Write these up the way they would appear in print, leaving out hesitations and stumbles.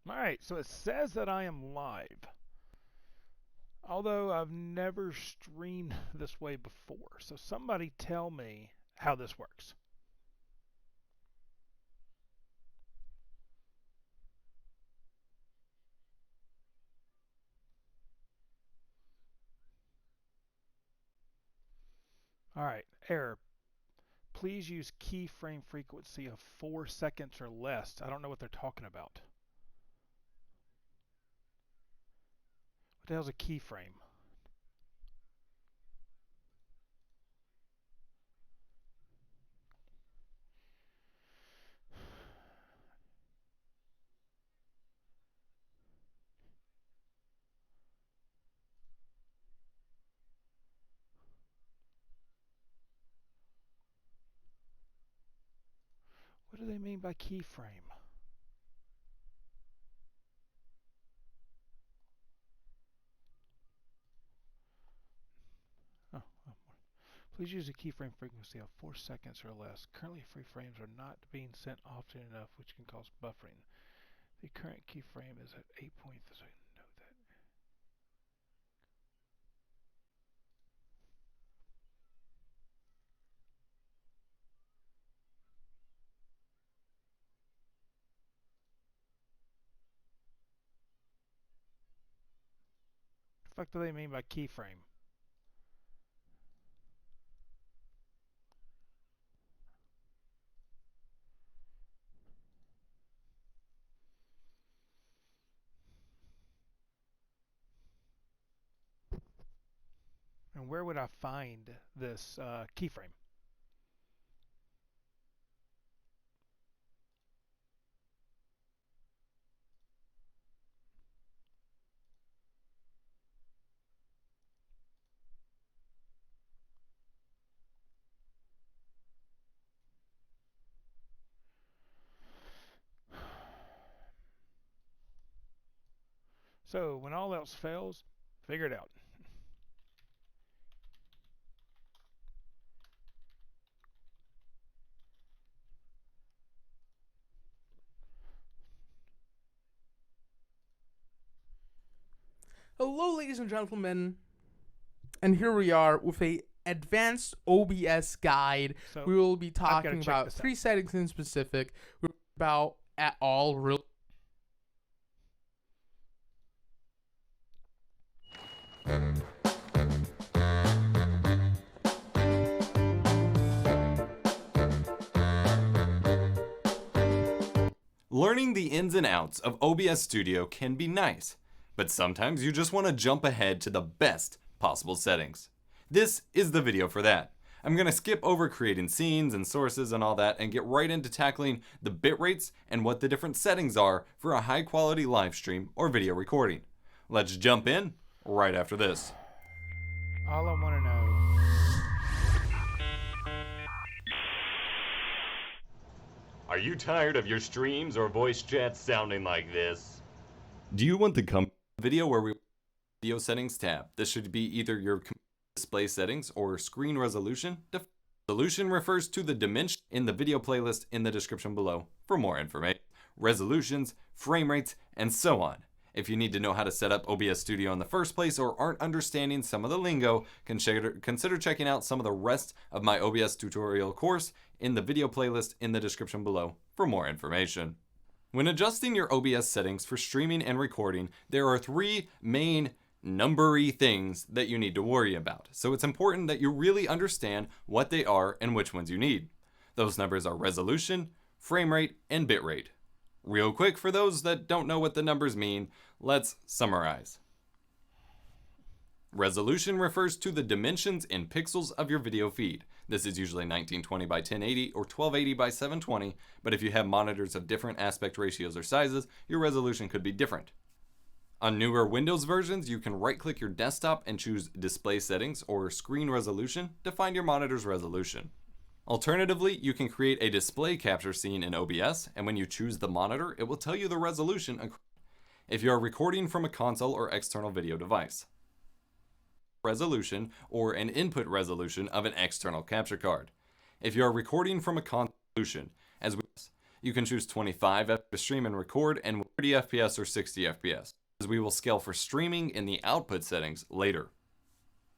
Alright, so it says that I am live. Although I've never streamed this way before. So somebody tell me how this works. Alright, error. Please use keyframe frequency of 4 seconds or less. I don't know what they're talking about. What the hell's a keyframe? What do they mean by keyframe? Oh, please use a keyframe frequency of 4 seconds or less. Currently, free frames are not being sent often enough, which can cause buffering. The current keyframe is at 8.3. Note that. What the fuck do they mean by keyframe? And where would I find this keyframe? So when all else fails, figure it out. Hello, ladies and gentlemen, and here we are with a advanced OBS guide. So We will be talking check about this out. 3 settings in specific. We're about at all real. Learning the ins and outs of OBS Studio can be nice, but sometimes you just want to jump ahead to the best possible settings. This is the video for that. I'm going to skip over creating scenes and sources and all that and get right into tackling the bit rates and what the different settings are for a high quality live stream or video recording. Let's jump in right after this. All I want to know. Are you tired of your streams or voice chats sounding like this? Do you want the video where we video settings tab? This should be either your display settings or screen resolution. Resolution refers to the dimension in the video playlist in the description below for more information. Resolutions, frame rates, and so on. If you need to know how to set up OBS Studio in the first place or aren't understanding some of the lingo, consider checking out some of the rest of my OBS tutorial course in the video playlist in the description below for more information. When adjusting your OBS settings for streaming and recording, there are 3 main numbery things that you need to worry about. So it's important that you really understand what they are and which ones you need. Those numbers are resolution, frame rate, and bit rate. Real quick, for those that don't know what the numbers mean, let's summarize. Resolution refers to the dimensions in pixels of your video feed. This is usually 1920 by 1080 or 1280 by 720, but if you have monitors of different aspect ratios or sizes, your resolution could be different. On newer Windows versions, you can right-click your desktop and choose Display Settings or Screen Resolution to find your monitor's resolution. Alternatively, you can create a display capture scene in OBS, and when you choose the monitor, it will tell you the resolution if you are recording from a console or external video device. Resolution or an input resolution of an external capture card. If you are recording from a console resolution, You can choose 25 FPS to stream and record and 30 FPS or 60 FPS, as we will scale for streaming in the output settings later.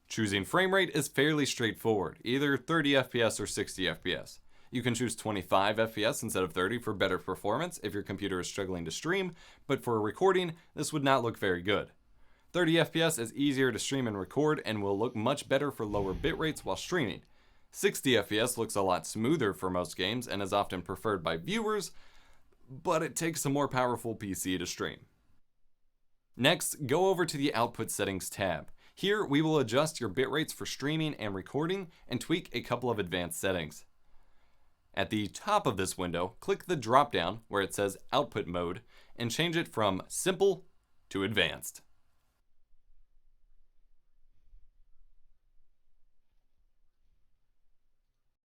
Choosing frame rate is fairly straightforward, either 30 FPS or 60 FPS. You can choose 25 FPS instead of 30 for better performance if your computer is struggling to stream, but for recording, this would not look very good. 30 FPS is easier to stream and record and will look much better for lower bit rates while streaming. 60 FPS looks a lot smoother for most games and is often preferred by viewers, but it takes a more powerful PC to stream. Next, go over to the Output Settings tab. Here, we will adjust your bit rates for streaming and recording and tweak a couple of advanced settings. At the top of this window, click the drop-down where it says Output Mode and change it from Simple to Advanced.